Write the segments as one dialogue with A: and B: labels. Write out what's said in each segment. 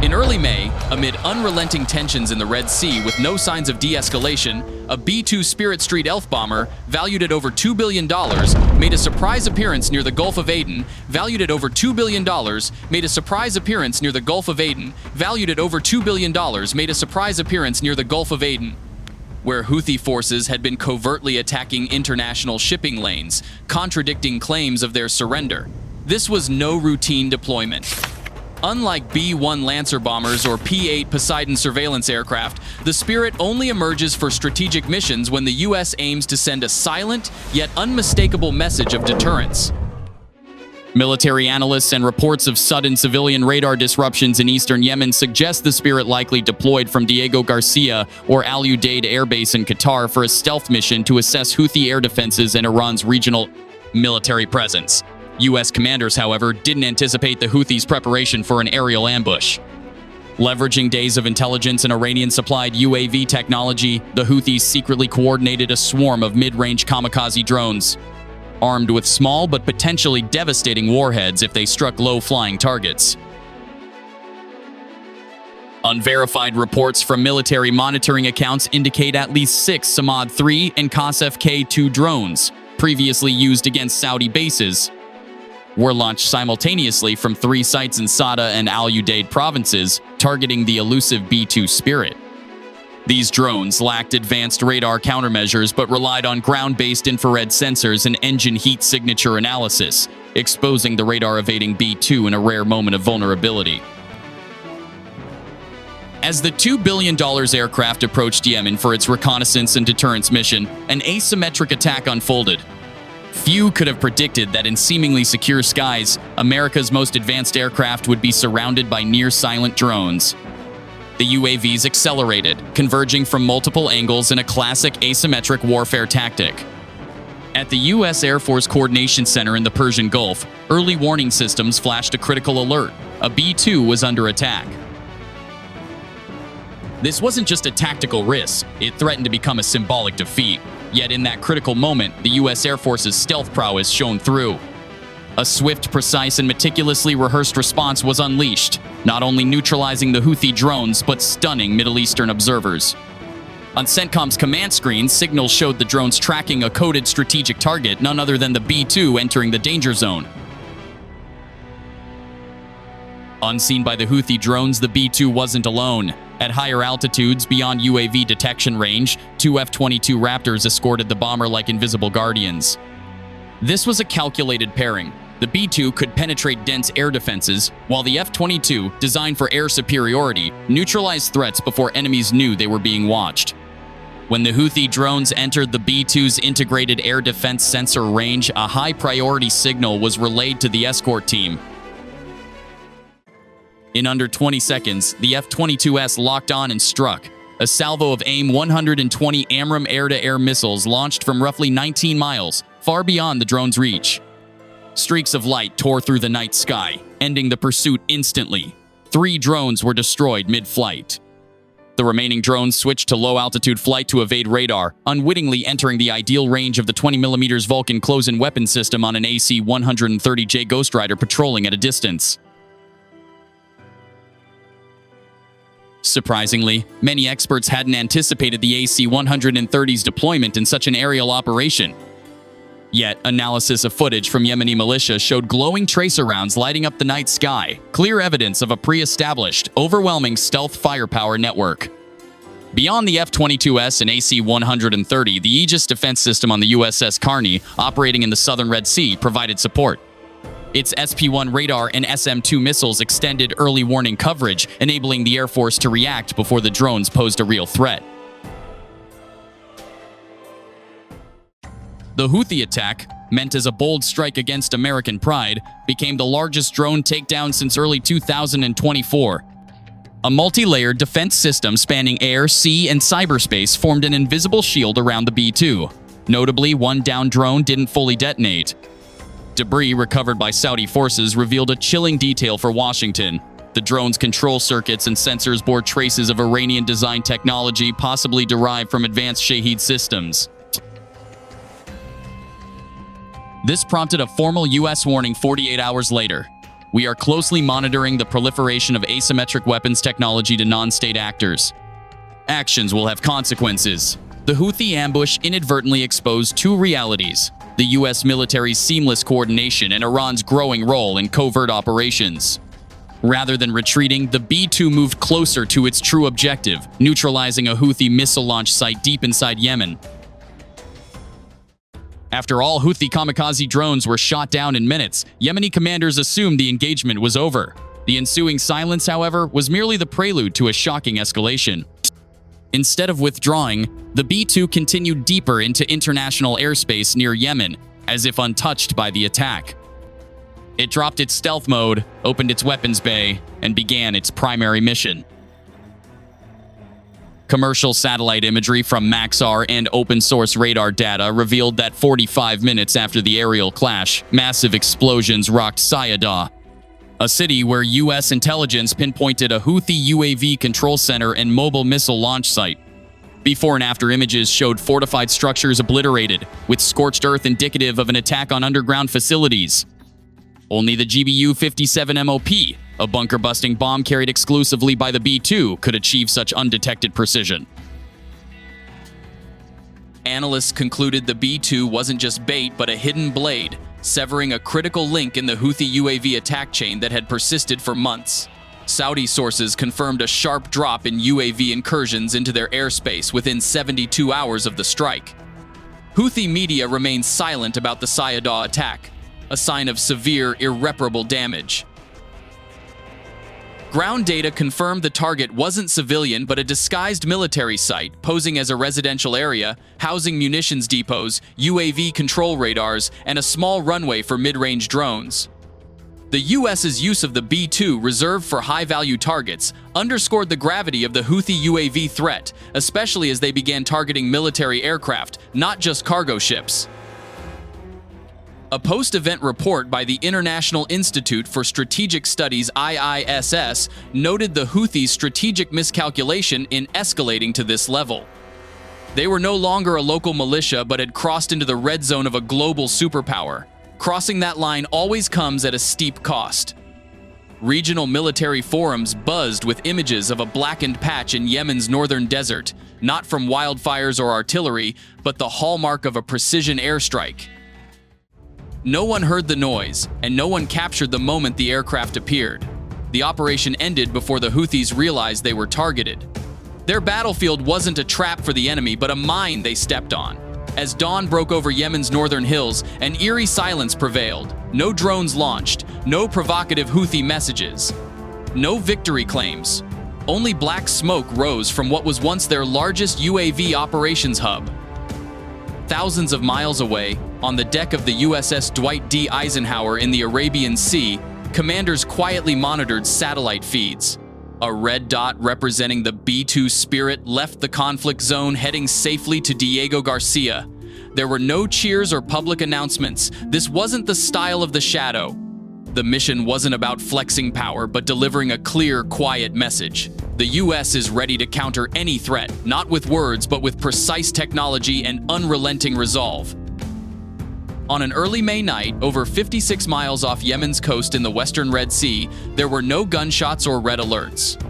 A: In early May, amid unrelenting tensions in the Red Sea with no signs of de-escalation, a B-2 Spirit Street Elf bomber, valued at over $2 billion, made a surprise appearance near the Gulf of Aden, valued at over $2 billion, made a surprise appearance near the Gulf of Aden, valued at over $2 billion, made a surprise appearance near the Gulf of Aden, where Houthi forces had been covertly attacking international shipping lanes, contradicting claims of their surrender. This was no routine deployment. Unlike B-1 Lancer bombers or P-8 Poseidon surveillance aircraft, the Spirit only emerges for strategic missions when the U.S. aims to send a silent, yet unmistakable message of deterrence. Military analysts and reports of sudden civilian radar disruptions in eastern Yemen suggest the Spirit likely deployed from Diego Garcia or Al Udeid Air Base in Qatar for a stealth mission to assess Houthi air defenses and Iran's regional military presence. U.S. commanders, however, didn't anticipate the Houthis' preparation for an aerial ambush. Leveraging days of intelligence and Iranian-supplied UAV technology, the Houthis secretly coordinated a swarm of mid-range kamikaze drones, armed with small but potentially devastating warheads if they struck low-flying targets. Unverified reports from military monitoring accounts indicate at least 6 Samad-3 and Qasef K-2 drones, previously used against Saudi bases, were launched simultaneously from 3 sites in Sada and Al Udeid provinces, targeting the elusive B-2 Spirit. These drones lacked advanced radar countermeasures but relied on ground-based infrared sensors and engine heat signature analysis, exposing the radar-evading B-2 in a rare moment of vulnerability. As the $2 billion aircraft approached Yemen for its reconnaissance and deterrence mission, an asymmetric attack unfolded. Few could have predicted that in seemingly secure skies, America's most advanced aircraft would be surrounded by near-silent drones. The UAVs accelerated, converging from multiple angles in a classic asymmetric warfare tactic. At the U.S. Air Force Coordination Center in the Persian Gulf, early warning systems flashed a critical alert. A B-2 was under attack. This wasn't just a tactical risk, it threatened to become a symbolic defeat. Yet in that critical moment, the U.S. Air Force's stealth prowess shone through. A swift, precise, and meticulously rehearsed response was unleashed, not only neutralizing the Houthi drones, but stunning Middle Eastern observers. On CENTCOM's command screen, signals showed the drones tracking a coded strategic target, none other than the B-2 entering the danger zone. Unseen by the Houthi drones, the B-2 wasn't alone. At higher altitudes, beyond UAV detection range, 2 F-22 Raptors escorted the bomber like invisible guardians. This was a calculated pairing. The B-2 could penetrate dense air defenses, while the F-22, designed for air superiority, neutralized threats before enemies knew they were being watched. When the Houthi drones entered the B-2's integrated air defense sensor range, a high-priority signal was relayed to the escort team. In under 20 seconds, the F-22S locked on and struck. A salvo of AIM-120 AMRAAM air-to-air missiles launched from roughly 19 miles, far beyond the drone's reach. Streaks of light tore through the night sky, ending the pursuit instantly. 3 drones were destroyed mid-flight. The remaining drones switched to low-altitude flight to evade radar, unwittingly entering the ideal range of the 20mm Vulcan close-in weapon system on an AC-130J Ghost Rider patrolling at a distance. Surprisingly, many experts hadn't anticipated the AC-130's deployment in such an aerial operation. Yet, analysis of footage from Yemeni militia showed glowing tracer rounds lighting up the night sky, clear evidence of a pre-established, overwhelming stealth firepower network. Beyond the F-22S and AC-130, the Aegis defense system on the USS Carney, operating in the southern Red Sea, provided support. Its SP-1 radar and SM-2 missiles extended early warning coverage, enabling the Air Force to react before the drones posed a real threat. The Houthi attack, meant as a bold strike against American pride, became the largest drone takedown since early 2024. A multi-layered defense system spanning air, sea, and cyberspace formed an invisible shield around the B-2. Notably, one downed drone didn't fully detonate. Debris recovered by Saudi forces revealed a chilling detail for Washington. The drone's control circuits and sensors bore traces of Iranian-designed technology possibly derived from advanced Shahed systems. This prompted a formal U.S. warning 48 hours later. We are closely monitoring the proliferation of asymmetric weapons technology to non-state actors. Actions will have consequences. The Houthi ambush inadvertently exposed two realities: the U.S. military's seamless coordination and Iran's growing role in covert operations. Rather than retreating, the B-2 moved closer to its true objective, neutralizing a Houthi missile launch site deep inside Yemen. After all Houthi kamikaze drones were shot down in minutes, Yemeni commanders assumed the engagement was over. The ensuing silence, however, was merely the prelude to a shocking escalation. Instead of withdrawing, the B-2 continued deeper into international airspace near Yemen, as if untouched by the attack. It dropped its stealth mode, opened its weapons bay, and began its primary mission. Commercial satellite imagery from Maxar and open-source radar data revealed that 45 minutes after the aerial clash, massive explosions rocked Sayada, a city where U.S. intelligence pinpointed a Houthi UAV control center and mobile missile launch site. Before and after images showed fortified structures obliterated, with scorched earth indicative of an attack on underground facilities. Only the GBU-57 MOP, a bunker-busting bomb carried exclusively by the B-2, could achieve such undetected precision. Analysts concluded the B-2 wasn't just bait but a hidden blade, severing a critical link in the Houthi UAV attack chain that had persisted for months. Saudi sources confirmed a sharp drop in UAV incursions into their airspace within 72 hours of the strike. Houthi media remains silent about the Sayada attack, a sign of severe, irreparable damage. Ground data confirmed the target wasn't civilian but a disguised military site, posing as a residential area, housing munitions depots, UAV control radars, and a small runway for mid-range drones. The U.S.'s use of the B-2 reserved for high-value targets underscored the gravity of the Houthi UAV threat, especially as they began targeting military aircraft, not just cargo ships. A post-event report by the International Institute for Strategic Studies IISS noted the Houthis' strategic miscalculation in escalating to this level. They were no longer a local militia but had crossed into the red zone of a global superpower. Crossing that line always comes at a steep cost. Regional military forums buzzed with images of a blackened patch in Yemen's northern desert, not from wildfires or artillery, but the hallmark of a precision airstrike. No one heard the noise, and no one captured the moment the aircraft appeared. The operation ended before the Houthis realized they were targeted. Their battlefield wasn't a trap for the enemy, but a mine they stepped on. As dawn broke over Yemen's northern hills, an eerie silence prevailed. No drones launched, no provocative Houthi messages, no victory claims. Only black smoke rose from what was once their largest UAV operations hub. Thousands of miles away, on the deck of the USS Dwight D. Eisenhower in the Arabian Sea, commanders quietly monitored satellite feeds. A red dot representing the B-2 Spirit left the conflict zone heading safely to Diego Garcia. There were no cheers or public announcements. This wasn't the style of the Shadow. The mission wasn't about flexing power, but delivering a clear, quiet message. The U.S. is ready to counter any threat, not with words, but with precise technology and unrelenting resolve. On an early May night, over 56 miles off Yemen's coast in the western Red Sea, there were no gunshots or red alerts.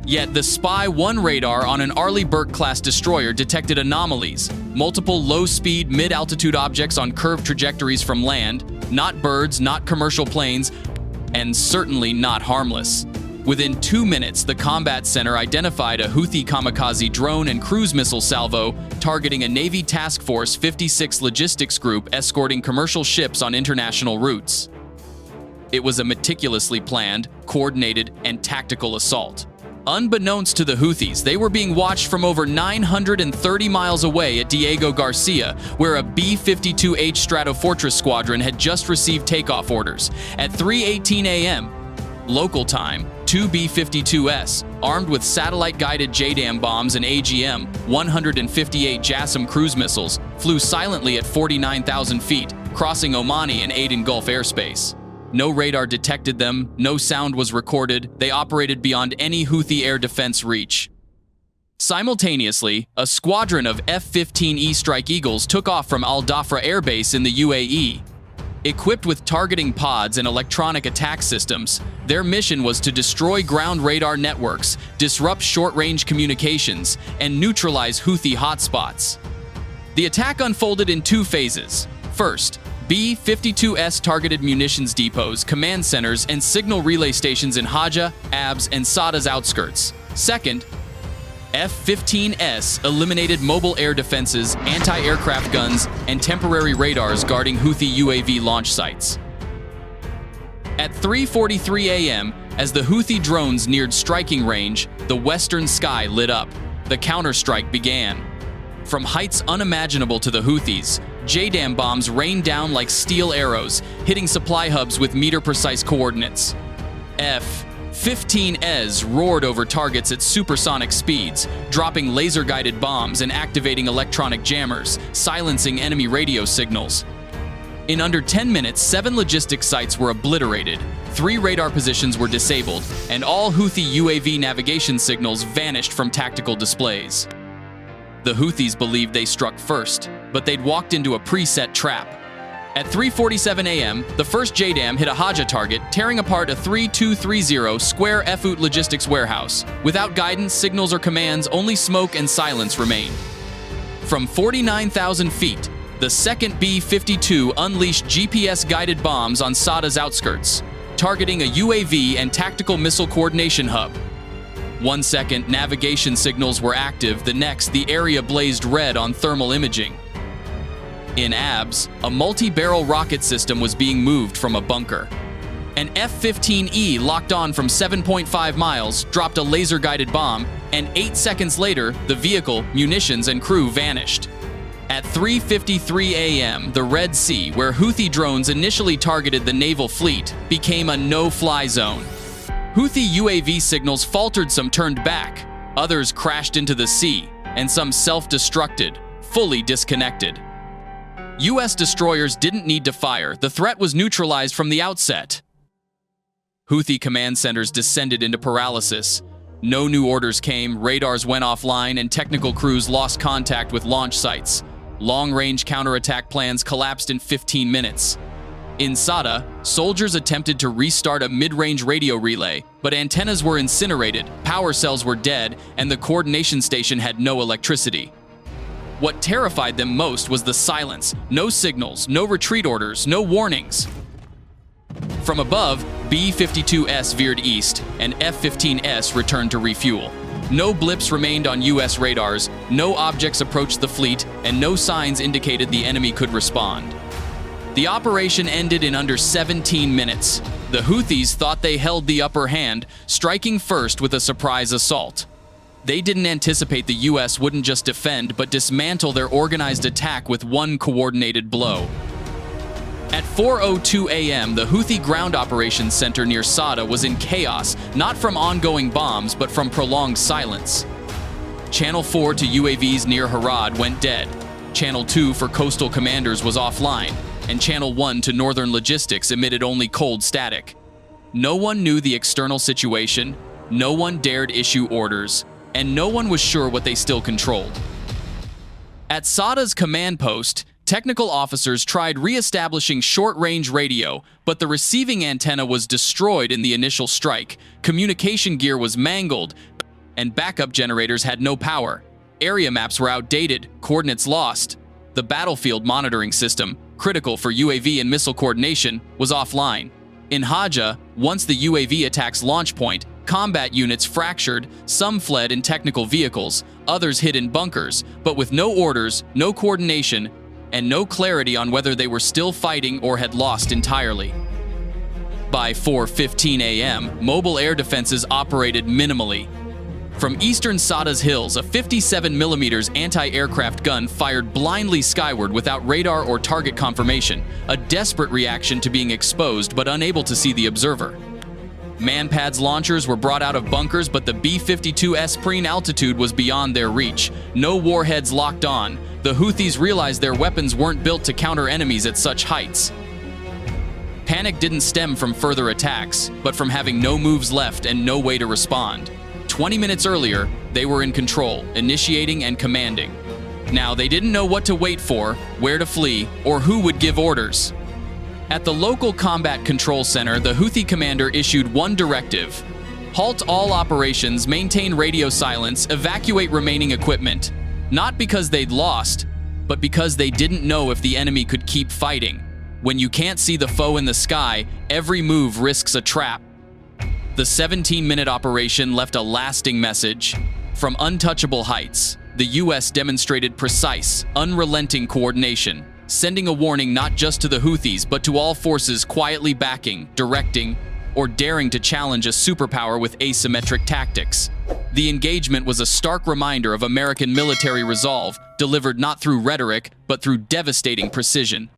A: Yet the Spy-1 radar on an Arleigh Burke-class destroyer detected anomalies, multiple low-speed, mid-altitude objects on curved trajectories from land, not birds, not commercial planes, and certainly not harmless. Within 2 minutes, the combat center identified a Houthi kamikaze drone and cruise missile salvo targeting a Navy Task Force 56 logistics group escorting commercial ships on international routes. It was a meticulously planned, coordinated, and tactical assault. Unbeknownst to the Houthis, they were being watched from over 930 miles away at Diego Garcia, where a B-52H Stratofortress squadron had just received takeoff orders. At 3:18 a.m. local time, two B-52s, armed with satellite-guided JDAM bombs and AGM-158 JASSM cruise missiles, flew silently at 49,000 feet, crossing Omani and Aden Gulf airspace. No radar detected them, no sound was recorded, they operated beyond any Houthi air defense reach. Simultaneously, a squadron of F-15E Strike Eagles took off from Al Dhafra Air Base in the UAE. Equipped with targeting pods and electronic attack systems, their mission was to destroy ground radar networks, disrupt short-range communications, and neutralize Houthi hotspots. The attack unfolded in two phases. First, B-52S targeted munitions depots, command centers, and signal relay stations in Hajj, Abs, and Sada's outskirts. Second, F-15S eliminated mobile air defenses, anti-aircraft guns, and temporary radars guarding Houthi UAV launch sites. At 3:43 a.m., as the Houthi drones neared striking range, the western sky lit up. The counterstrike began. From heights unimaginable to the Houthis, JDAM bombs rained down like steel arrows, hitting supply hubs with meter-precise coordinates. F-15Es roared over targets at supersonic speeds, dropping laser-guided bombs and activating electronic jammers, silencing enemy radio signals. In under 10 minutes, 7 logistics sites were obliterated, 3 radar positions were disabled, and all Houthi UAV navigation signals vanished from tactical displays. The Houthis believed they struck first, but they'd walked into a preset trap. At 3:47 a.m., the first JDAM hit a Hajj target, tearing apart a 3230 square Foot logistics warehouse. Without guidance, signals, or commands, only smoke and silence remained. From 49,000 feet, the second B-52 unleashed GPS-guided bombs on Sada's outskirts, targeting a UAV and tactical missile coordination hub. 1 second, navigation signals were active. The next, the area blazed red on thermal imaging. In Abs, a multi-barrel rocket system was being moved from a bunker. An F-15E locked on from 7.5 miles dropped a laser-guided bomb, and 8 seconds later, the vehicle, munitions, and crew vanished. At 3:53 a.m., the Red Sea, where Houthi drones initially targeted the naval fleet, became a no-fly zone. Houthi UAV signals faltered, some turned back, others crashed into the sea, and some self-destructed, fully disconnected. U.S. destroyers didn't need to fire. The threat was neutralized from the outset. Houthi command centers descended into paralysis. No new orders came, radars went offline, and technical crews lost contact with launch sites. Long-range counterattack plans collapsed in 15 minutes. In Sada, soldiers attempted to restart a mid-range radio relay, but antennas were incinerated, power cells were dead, and the coordination station had no electricity. What terrified them most was the silence. No signals, no retreat orders, no warnings. From above, B-52S veered east, and F-15S returned to refuel. No blips remained on U.S. radars, no objects approached the fleet, and no signs indicated the enemy could respond. The operation ended in under 17 minutes. The Houthis thought they held the upper hand, striking first with a surprise assault. They didn't anticipate the U.S. wouldn't just defend, but dismantle their organized attack with one coordinated blow. At 4:02 a.m., the Houthi ground operations center near Sada was in chaos, not from ongoing bombs, but from prolonged silence. Channel 4 to UAVs near Harad went dead. Channel 2 for coastal commanders was offline, and Channel 1 to northern logistics emitted only cold static. No one knew the external situation, no one dared issue orders, and no one was sure what they still controlled. At Sada's command post, technical officers tried re-establishing short-range radio, but the receiving antenna was destroyed in the initial strike, communication gear was mangled, and backup generators had no power. Area maps were outdated, coordinates lost. The battlefield monitoring system, critical for UAV and missile coordination, was offline. In Hajj, once the UAV attack's launch point, combat units fractured, some fled in technical vehicles, others hid in bunkers, but with no orders, no coordination, and no clarity on whether they were still fighting or had lost entirely. By 4:15 a.m., mobile air defenses operated minimally. From eastern Sada's hills, a 57mm anti-aircraft gun fired blindly skyward without radar or target confirmation, a desperate reaction to being exposed but unable to see the observer. Manpad's launchers were brought out of bunkers, but the B-52's preen altitude was beyond their reach. No warheads locked on. The Houthis realized their weapons weren't built to counter enemies at such heights. Panic didn't stem from further attacks, but from having no moves left and no way to respond. 20 minutes earlier, they were in control, initiating and commanding. Now they didn't know what to wait for, where to flee, or who would give orders. At the local combat control center, the Houthi commander issued one directive: halt all operations, maintain radio silence, evacuate remaining equipment. Not because they'd lost, but because they didn't know if the enemy could keep fighting. When you can't see the foe in the sky, every move risks a trap. The 17-minute operation left a lasting message. From untouchable heights, the U.S. demonstrated precise, unrelenting coordination, sending a warning not just to the Houthis, but to all forces quietly backing, directing, or daring to challenge a superpower with asymmetric tactics. The engagement was a stark reminder of American military resolve, delivered not through rhetoric, but through devastating precision.